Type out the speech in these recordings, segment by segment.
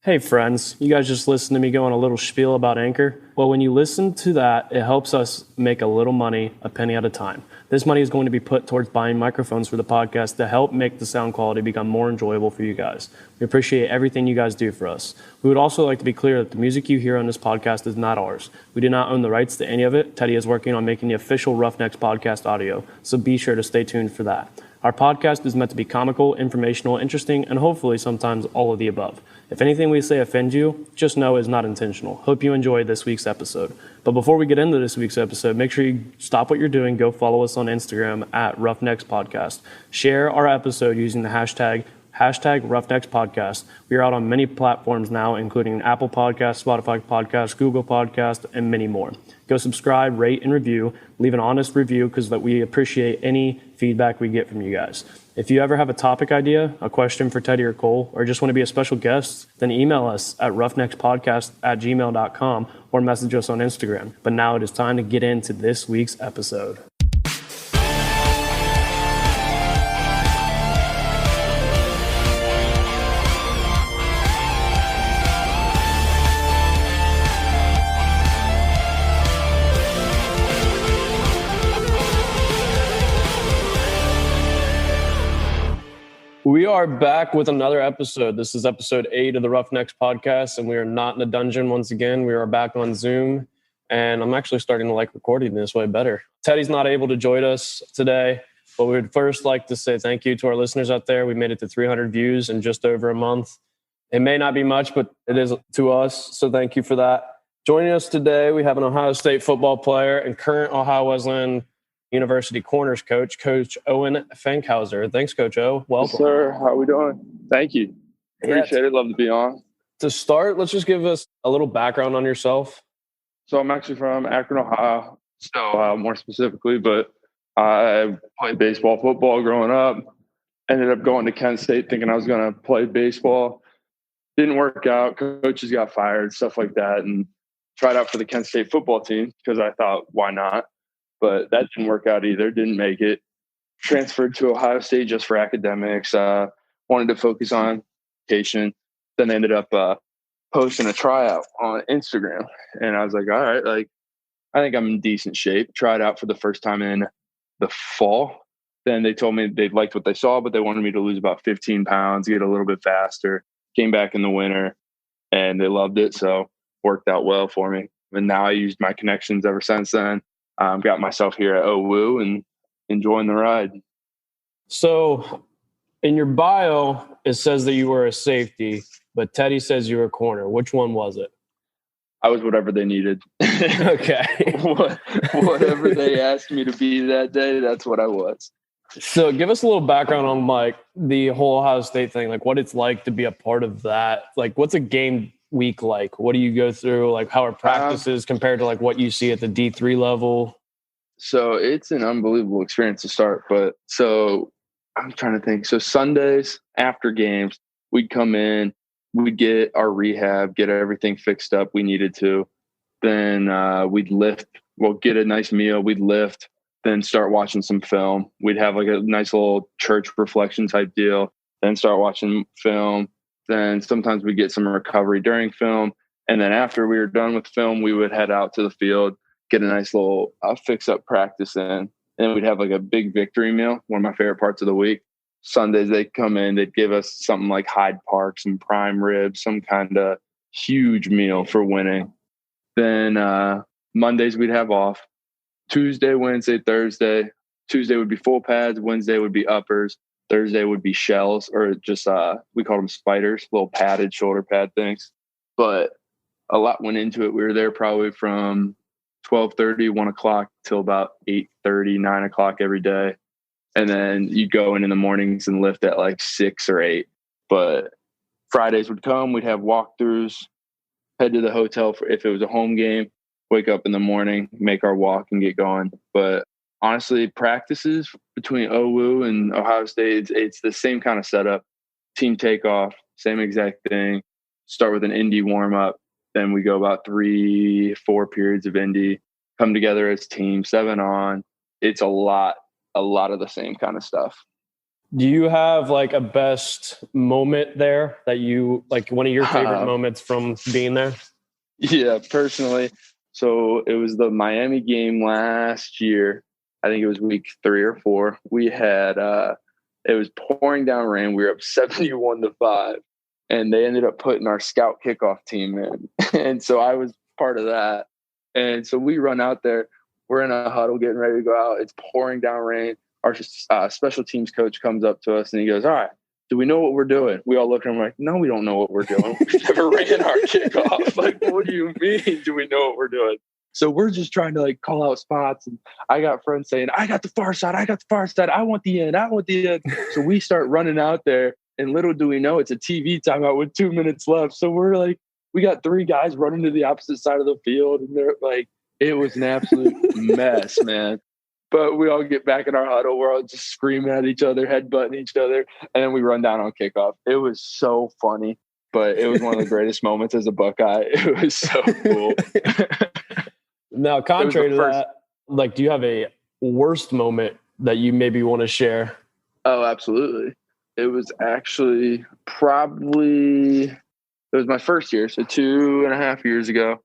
Hey friends, you guys just listened to me go on a little spiel about Anchor. Well, when you listen to that, it helps us make a little money, a penny at a time. This money is going to be put towards buying microphones for the podcast to help make the sound quality become more enjoyable for you guys. We appreciate everything you guys do for us. We would also like to be clear that the music you hear on this podcast is not ours. We do not own the rights to any of it. Teddy is working on making the official Roughnecks podcast audio, so be sure to stay tuned for that. Our podcast is meant to be comical, informational, interesting, and hopefully sometimes all of the above. If anything we say offends you, just know it's not intentional. Hope you enjoyed this week's episode. But before we get into this week's episode, make sure you stop what you're doing, go follow us on Instagram at Roughnecks Podcast. Share our episode using the hashtag Roughnecks Podcast. We are out on many platforms now, including Apple Podcasts, Spotify Podcasts, Google Podcasts, and many more. Go subscribe, rate, and review. Leave an honest review because we appreciate any feedback we get from you guys. If you ever have a topic idea, a question for Teddy or Cole, or just want to be a special guest, then email us at roughneckspodcast@gmail.com or message us on Instagram. But now it is time to get into this week's episode. We are back with another episode. This is episode 8 of the Roughnecks Podcast, and we are not in a dungeon once again. We are back on Zoom, and I'm actually starting to like recording this way better. Teddy's not able to join us today, but we would first like to say thank you to our listeners out there. We made it to 300 views in just over a month. It may not be much, but it is to us, so thank you for that. Joining us today, we have an Ohio State football player and current Ohio Wesleyan University corners coach, Coach Owen Fankhauser. Thanks, Coach O. Welcome. Yes, sir. How are we doing? Thank you. Appreciate it. Love to be on. To start, let's just give us a little background on yourself. So I'm actually from Akron, Ohio, more specifically, but I played baseball, football growing up. Ended up going to Kent State thinking I was going to play baseball. Didn't work out. Coaches got fired, stuff like that, and tried out for the Kent State football team because I thought, why not? But that didn't work out either. Didn't make it. Transferred to Ohio State just for academics. Wanted to focus on education. Then ended up posting a tryout on Instagram. And I was like, all right, I think I'm in decent shape. Tried out for the first time in the fall. Then they told me they liked what they saw, but they wanted me to lose about 15 pounds, get a little bit faster. Came back in the winter, and they loved it. So worked out well for me. And now I used my connections ever since then. Got myself here at OWU and enjoying the ride. So in your bio, it says that you were a safety, but Teddy says you were a corner. Which one was it? I was whatever they needed. Okay. Whatever they asked me to be that day, that's what I was. So give us a little background on the whole Ohio State thing, what it's like to be a part of that. What's a game week like? What do you go through? How are practices compared to what you see at the D3 level? So it's an unbelievable experience to start. But so I'm trying to think. So Sundays after games, we'd come in, we'd get our rehab, get everything fixed up we needed to. Then we'd lift. We'll get a nice meal. We'd lift. Then start watching some film. We'd have a nice little church reflection type deal. Then start watching film. Then sometimes we get some recovery during film. And then after we were done with film, we would head out to the field, get a nice little fix-up practice in. And we'd have a big victory meal, one of my favorite parts of the week. Sundays, they'd come in, they'd give us something like Hyde Park, some prime ribs, some kind of huge meal for winning. Then Mondays, we'd have off. Tuesday, Wednesday, Thursday. Tuesday would be full pads. Wednesday would be uppers. Thursday would be shells, or just we call them spiders, little padded shoulder pad things. But a lot went into it. We were there probably from 12:30, 1 o'clock till about 8:30, 9 o'clock every day. And then you'd go in the mornings and lift at 6 or 8. But Fridays would come. We'd have walkthroughs, head to the hotel if it was a home game, wake up in the morning, make our walk and get going. But honestly, practices between OWU and Ohio State, it's the same kind of setup. Team takeoff, same exact thing. Start with an indie warm-up. Then we go about 3-4 periods of indie, come together as team, 7 on. It's a lot of the same kind of stuff. Do you have like a best moment there that you like one of your favorite moments from being there? Yeah, personally. So it was the Miami game last year. I think it was week 3 or 4. We had it was pouring down rain. We were up 71-5, and they ended up putting our scout kickoff team in. And so I was part of that. And so we run out there. We're in a huddle getting ready to go out. It's pouring down rain. Our special teams coach comes up to us and he goes, "All right, do we know what we're doing?" We all look at him like, "No, we don't know what we're doing. We've never ran our kickoff." Like, what do you mean? Do we know what we're doing? So we're just trying to like call out spots. And I got friends saying, "I got the far side. I got the far side. I want the end. I want the end." So we start running out there, and little do we know it's a TV timeout with 2 minutes left. So we're like, we got 3 guys running to the opposite side of the field, and they're like, it was an absolute mess, man. But we all get back in our huddle. We're all just screaming at each other, headbutting each other, and then we run down on kickoff. It was so funny, but it was one of the greatest moments as a Buckeye. It was so cool. Now, contrary to that, like, do you have a worst moment that you maybe want to share? Oh, absolutely. It was actually it was my first year. So 2.5 years ago,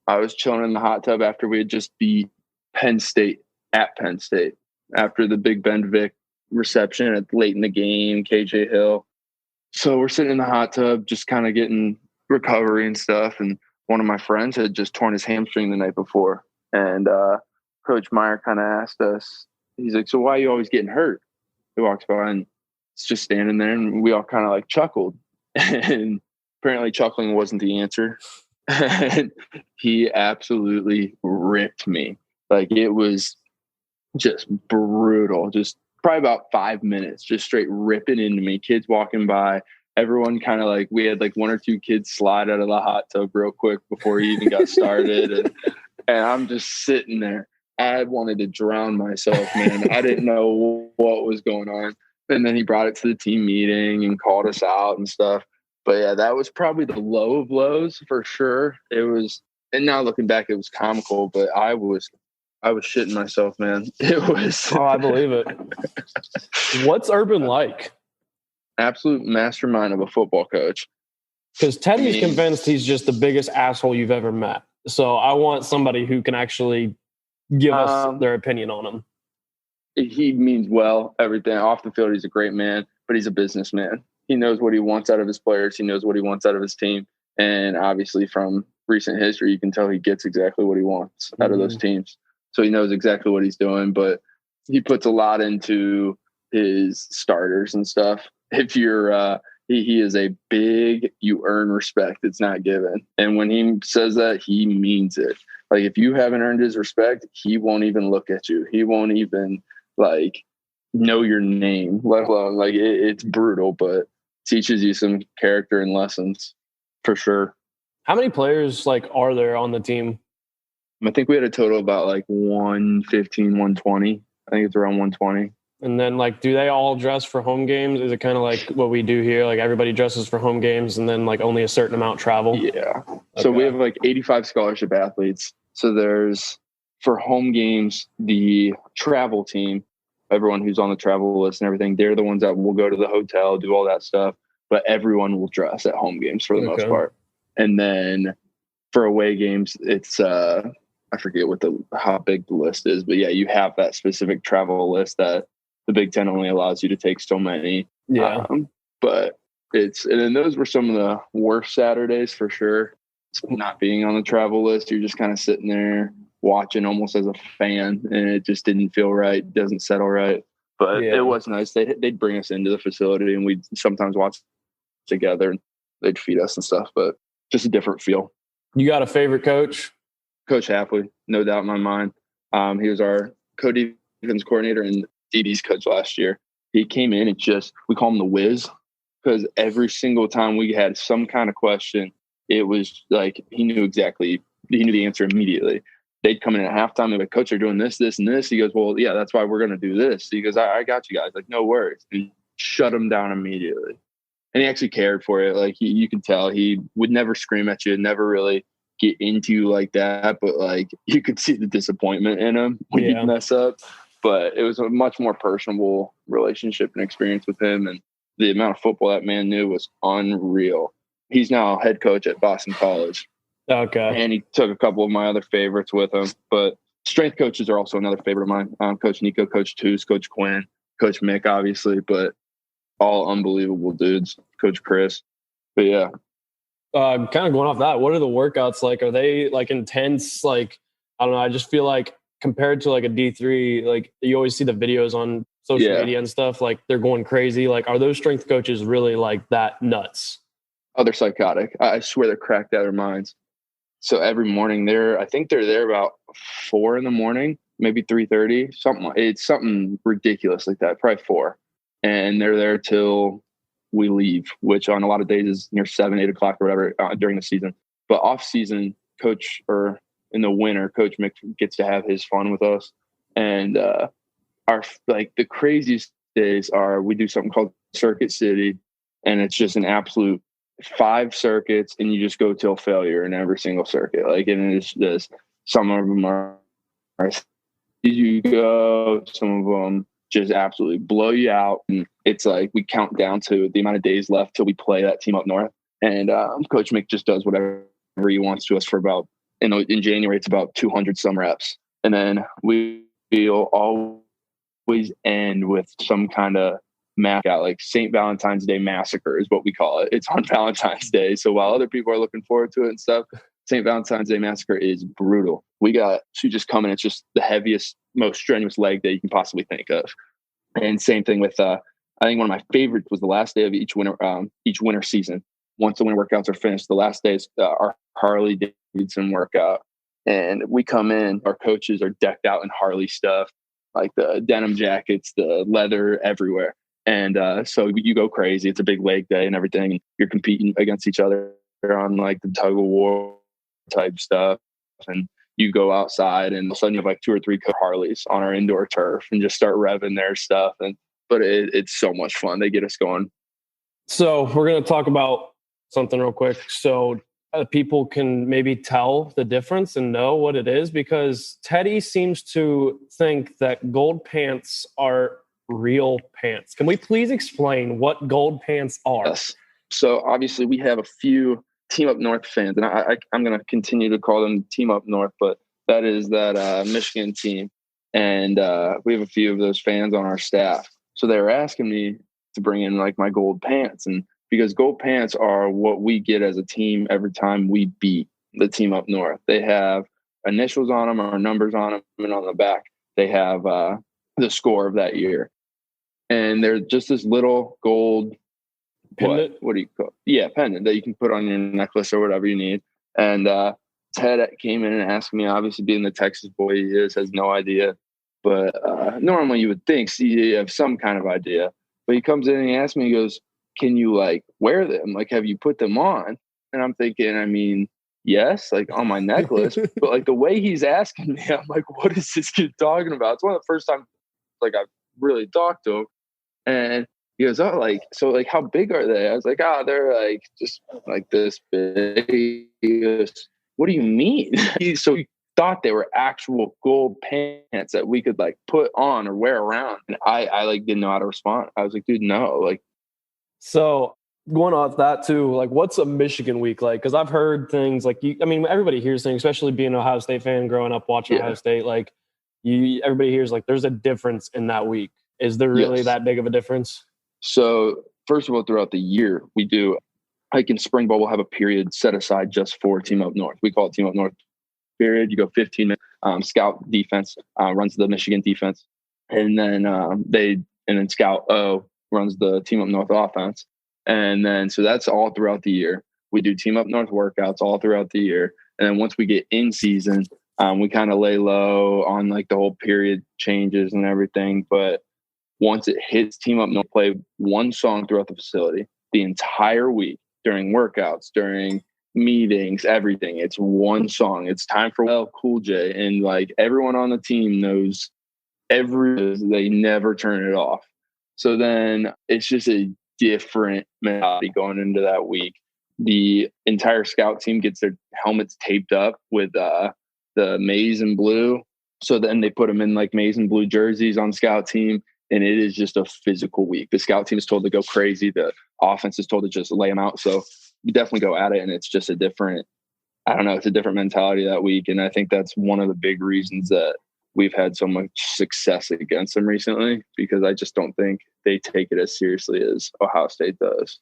I was chilling in the hot tub after we had just beat Penn State at Penn State after the Big Ben Vic reception at late in the game, KJ Hill. So we're sitting in the hot tub, just kind of getting recovery and stuff. And one of my friends had just torn his hamstring the night before. And Coach Meyer kind of asked us, he's like, "So why are you always getting hurt?" He walks by and it's just standing there, and we all kind of like chuckled. And apparently chuckling wasn't the answer. And he absolutely ripped me. Like, it was just brutal. Just probably about 5 minutes, just straight ripping into me. Kids walking by, everyone kind of like, we had like 1 or 2 kids slide out of the hot tub real quick before he even got started. And I'm just sitting there. I wanted to drown myself, man. I didn't know what was going on. And then he brought it to the team meeting and called us out and stuff. But yeah, that was probably the low of lows for sure. It was, and now looking back, it was comical, but I was shitting myself, man. It was. Oh, I believe it. What's Urban like? Absolute mastermind of a football coach. Because Teddy's convinced he's just the biggest asshole you've ever met. So I want somebody who can actually give us their opinion on him. He means well, everything. Off the field, he's a great man, but he's a businessman. He knows what he wants out of his players. He knows what he wants out of his team. And obviously from recent history, you can tell he gets exactly what he wants out of those teams. So he knows exactly what he's doing, but he puts a lot into his starters and stuff. If you're, he is a big, you earn respect. It's not given. And when he says that, he means it. Like, if you haven't earned his respect, he won't even look at you. He won't even like know your name, let alone like it's brutal, but teaches you some character and lessons for sure. How many players like are there on the team? I think we had a total about like 115, 120. I think it's around 120. And then like, do they all dress for home games? Is it kind of like what we do here? Like everybody dresses for home games and then like only a certain amount travel? Yeah. Okay. So we have like 85 scholarship athletes. So there's, for home games, the travel team, everyone who's on the travel list and everything, they're the ones that will go to the hotel, do all that stuff. But everyone will dress at home games for the most part. And then for away games, it's I forget how big the list is, but yeah, you have that specific travel list that the Big Ten only allows you to take so many. Yeah. But and then those were some of the worst Saturdays for sure. Not being on the travel list, you're just kind of sitting there watching almost as a fan, and it just didn't feel right. Doesn't settle right. But it was nice. They'd bring us into the facility, and we'd sometimes watch together, and they'd feed us and stuff. But just a different feel. You got a favorite coach? Coach Hapley, no doubt in my mind. He was our co-defense coordinator and DD's coach last year. He came in and we call him the Whiz, because every single time we had some kind of question, it was like he knew the answer immediately. They'd come in at halftime. They'd be like, "Coach, they're doing this, this, and this." He goes, "Well, yeah, that's why we're going to do this." He goes, I got you guys. Like, no worries. And he shut them down immediately. And he actually cared for it. Like, you could tell he would never scream at you, never really get into you like that. But, like, you could see the disappointment in him when he'd mess up. but it was a much more personable relationship and experience with him. And the amount of football that man knew was unreal. He's now head coach at Boston College. Okay. And he took a couple of my other favorites with him. But strength coaches are also another favorite of mine. Coach Nico, Coach Toos, Coach Quinn, Coach Mick, obviously, but all unbelievable dudes. Coach Chris. But yeah. Kind of going off that, what are the workouts like? Are they like intense? Like, I don't know. I just feel like compared to like a D3, like you always see the videos on social media and stuff, like they're going crazy. Like, are those strength coaches really like that nuts? Oh, they're psychotic. I swear they're cracked out of their minds. So every morning I think they're there about 4 a.m, maybe 3:30, something. It's something ridiculous like that, probably 4. And they're there till we leave, which on a lot of days is near 7, 8 o'clock or whatever during the season. But off season, in the winter, Coach Mick gets to have his fun with us. And the craziest days are we do something called Circuit City, and it's just an absolute 5 circuits, and you just go till failure in every single circuit. Like, and it's just, some of them are you go, some of them just absolutely blow you out. And it's like we count down to the amount of days left till we play that team up north. And Coach Mick just does whatever he wants to us for about, in January, it's about 200 some reps. And then we'll always end with some kind of math out, like St. Valentine's Day Massacre is what we call it. It's on Valentine's Day. So while other people are looking forward to it and stuff, St. Valentine's Day Massacre is brutal. We just come in. It's just the heaviest, most strenuous leg day you can possibly think of. And same thing with, I think one of my favorites was the last day of each winter season. Once the winter workouts are finished, the last day is our Harley Davidson workout. And we come in, our coaches are decked out in Harley stuff, like the denim jackets, the leather everywhere. And so you go crazy. It's a big leg day and everything. And you're competing against each other on like the tug of war type stuff. And you go outside and all of a sudden you have like 2 or 3 Harleys on our indoor turf and just start revving their stuff. But it's so much fun. They get us going. So we're going to talk about something real quick. So people can maybe tell the difference and know what it is, because Teddy seems to think that gold pants are real pants. Can we please explain what gold pants are? Yes. So obviously we have a few Team Up North fans, and I'm going to continue to call them Team Up North, but that is that Michigan team. And we have a few of those fans on our staff. So they were asking me to bring in like my gold pants, and because gold pants are what we get as a team every time we beat the Team Up North. They have initials on them or numbers on them, and on the back they have the score of that year. And they're just this little gold pendant. What do you call it? Yeah, pendant that you can put on your necklace or whatever you need. And Ted came in and asked me, obviously being the Texas boy he is, has no idea. But normally you would think you have some kind of idea. But he comes in and he asks me, he goes, can you like wear them? Like, have you put them on? And I'm thinking, I mean, yes, like on my necklace. But like the way he's asking me, I'm like, what is this kid talking about? It's one of the first times like I've really talked to him. And he goes, oh, like, so like, how big are they? I was like, they're like just like this big. He goes, what do you mean? So he thought they were actual gold pants that we could like put on or wear around. And I like didn't know how to respond. I was like, dude, no. Like, so going off that too, like what's a Michigan week like? Because I've heard things like everybody hears things, especially being an Ohio State fan, growing up watching Ohio State. Like everybody hears like there's a difference in that week. Is there really that big of a difference? So first of all, throughout the year, we do like in spring ball, we'll have a period set aside just for Team Up North. We call it Team Up North period. You go 15 minutes. Scout defense runs the Michigan defense, and then Scout O runs the Team Up North offense. And then so that's all throughout the year. We do Team Up North workouts all throughout the year, and then once we get in season, we kind of lay low on like the whole period changes and everything. But once it hits Team Up North, play one song throughout the facility the entire week, during workouts, during meetings, everything. It's one song. It's time for LL Cool J. And like everyone on the team knows they never turn it off. So then it's just a different mentality going into that week. The entire scout team gets their helmets taped up with the maize and blue So then they put them in like maize and blue jerseys on scout team. And it is just a physical week. The scout team is told to go crazy. The offense is told to just lay them out. So you definitely go at it. And it's just a different mentality that week. And I think that's one of the big reasons that we've had so much success against them recently, because I just don't think they take it as seriously as Ohio State does.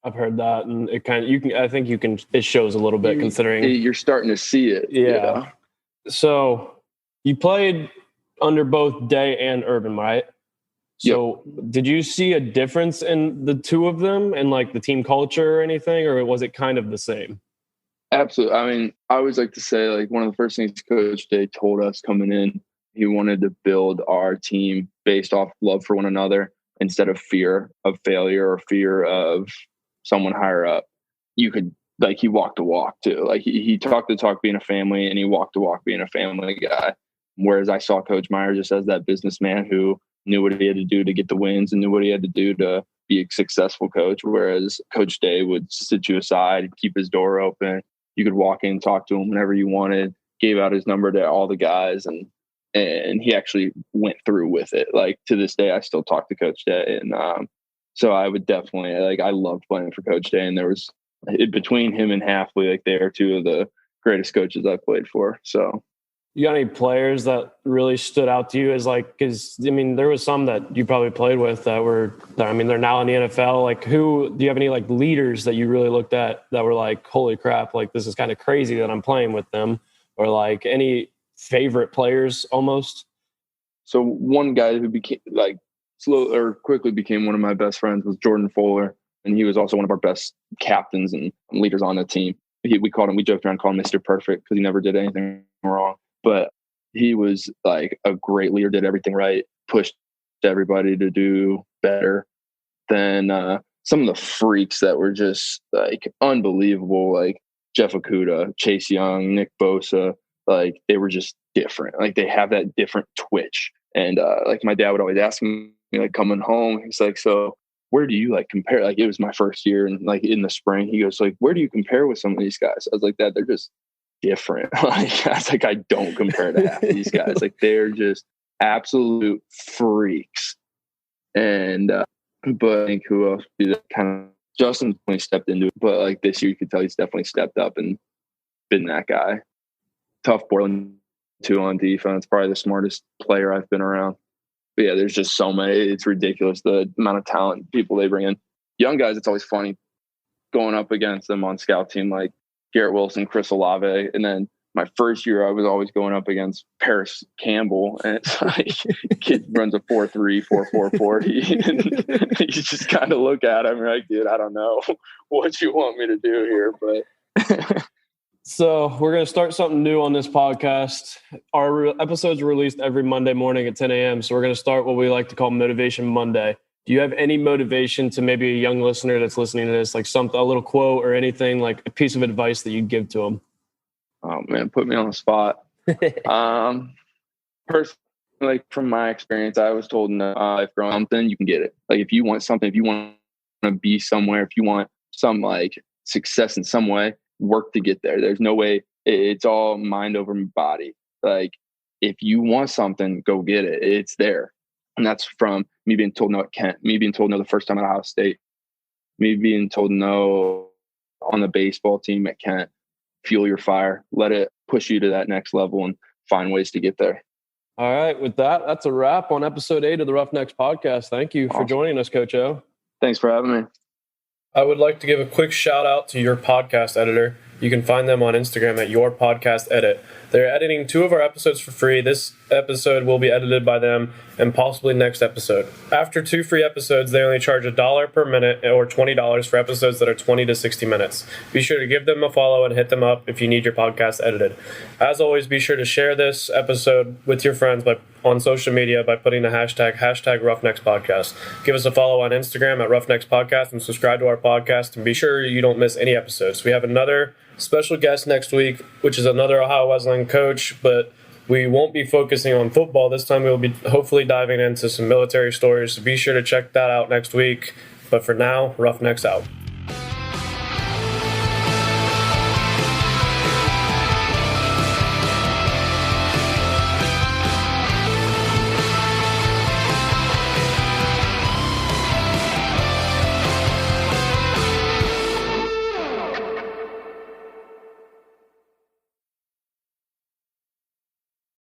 I've heard that, and it shows a little bit considering you're starting to see it. Yeah. You know? So you played under both Day and Urban, right? So Did you see a difference in the two of them and like the team culture or anything, or was it kind of the same? Absolutely. I mean, I always like to say, like, one of the first things Coach Day told us coming in, he wanted to build our team based off love for one another instead of fear of failure or fear of someone higher up. You could, like, he walked the walk too. Like he talked the talk being a family, and he walked the walk being a family guy. Whereas I saw Coach Meyer just as that businessman who knew what he had to do to get the wins and knew what he had to do to be a successful coach. Whereas Coach Day would sit you aside, keep his door open. You could walk in, talk to him whenever you wanted, gave out his number to all the guys. And he actually went through with it. Like, to this day, I still talk to Coach Day. And so I would definitely, like, I loved playing for Coach Day. And there was, between him and Halfley, like, they are two of the greatest coaches I've played for. So. You got any players that really stood out to you as, like, because I mean, there was some that you probably played with that were, I mean, they're now in the NFL. Like, do you have any like leaders that you really looked at that were like, holy crap, like this is kind of crazy that I'm playing with them, or like any favorite players almost? So one guy who became quickly became one of my best friends was Jordan Fuller. And he was also one of our best captains and leaders on the team. We joked around, called him Mr. Perfect because he never did anything wrong. But he was like a great leader, did everything right, pushed everybody to do better than some of the freaks that were just like unbelievable, like Jeff Okudah, Chase Young, Nick Bosa. Like, they were just different. Like, they have that different twitch. And like, my dad would always ask me, like, coming home, he's like, so where do you like compare? Like, it was my first year, and like in the spring, he goes like, where do you compare with some of these guys? I was like, Dad, they're just different. Like, I was like, I don't compare to half of these guys. Like, they're just absolute freaks. And but I think who else would be that kind of, Justin definitely stepped into it, but like this year you could tell he's definitely stepped up and been that guy. Tough Portland too on defense, probably the smartest player I've been around. But yeah, there's just so many. It's ridiculous the amount of talent people they bring in. Young guys, it's always funny going up against them on scout team, like Garrett Wilson, Chris Olave. And then my first year, I was always going up against Paris Campbell. And it's like, kid runs a 4.3, 4.4 40. And you just kind of look at him and you're like, dude, I don't know what you want me to do here. But so we're going to start something new on this podcast. Our episodes are released every Monday morning at 10 a.m. So we're going to start what we like to call Motivation Monday. Do you have any motivation to maybe a young listener that's listening to this, like a little quote or anything, like a piece of advice that you'd give to them? Oh man, put me on the spot. Personally, like, from my experience, I was told in life growing up, then you can get it. Like, if you want something, if you want to be somewhere, if you want some like success in some way, work to get there. There's no way. It's all mind over body. Like, if you want something, go get it. It's there. And that's from me being told no at Kent, me being told no the first time at Ohio State, me being told no on the baseball team at Kent. Fuel your fire. Let it push you to that next level and find ways to get there. All right. With that, that's a wrap on episode 8 of the Roughnecks podcast. Thank you for joining us, Coach O. Thanks for having me. I would like to give a quick shout out to Your Podcast Editor. You can find them on Instagram at Your Podcast Edit. They're editing 2 of our episodes for free. This episode will be edited by them, and possibly next episode. After 2 free episodes, they only charge $1 per minute or $20 for episodes that are 20 to 60 minutes. Be sure to give them a follow and hit them up if you need your podcast edited. As always, be sure to share this episode with your friends on social media by putting the hashtag Roughnecks Podcast. Give us a follow on Instagram at Roughnecks Podcast and subscribe to our podcast, and be sure you don't miss any episodes. We have another special guest next week, which is another Ohio Wesleyan coach, but we won't be focusing on football. This time we'll be hopefully diving into some military stories, so be sure to check that out next week. But for now, Roughnecks out.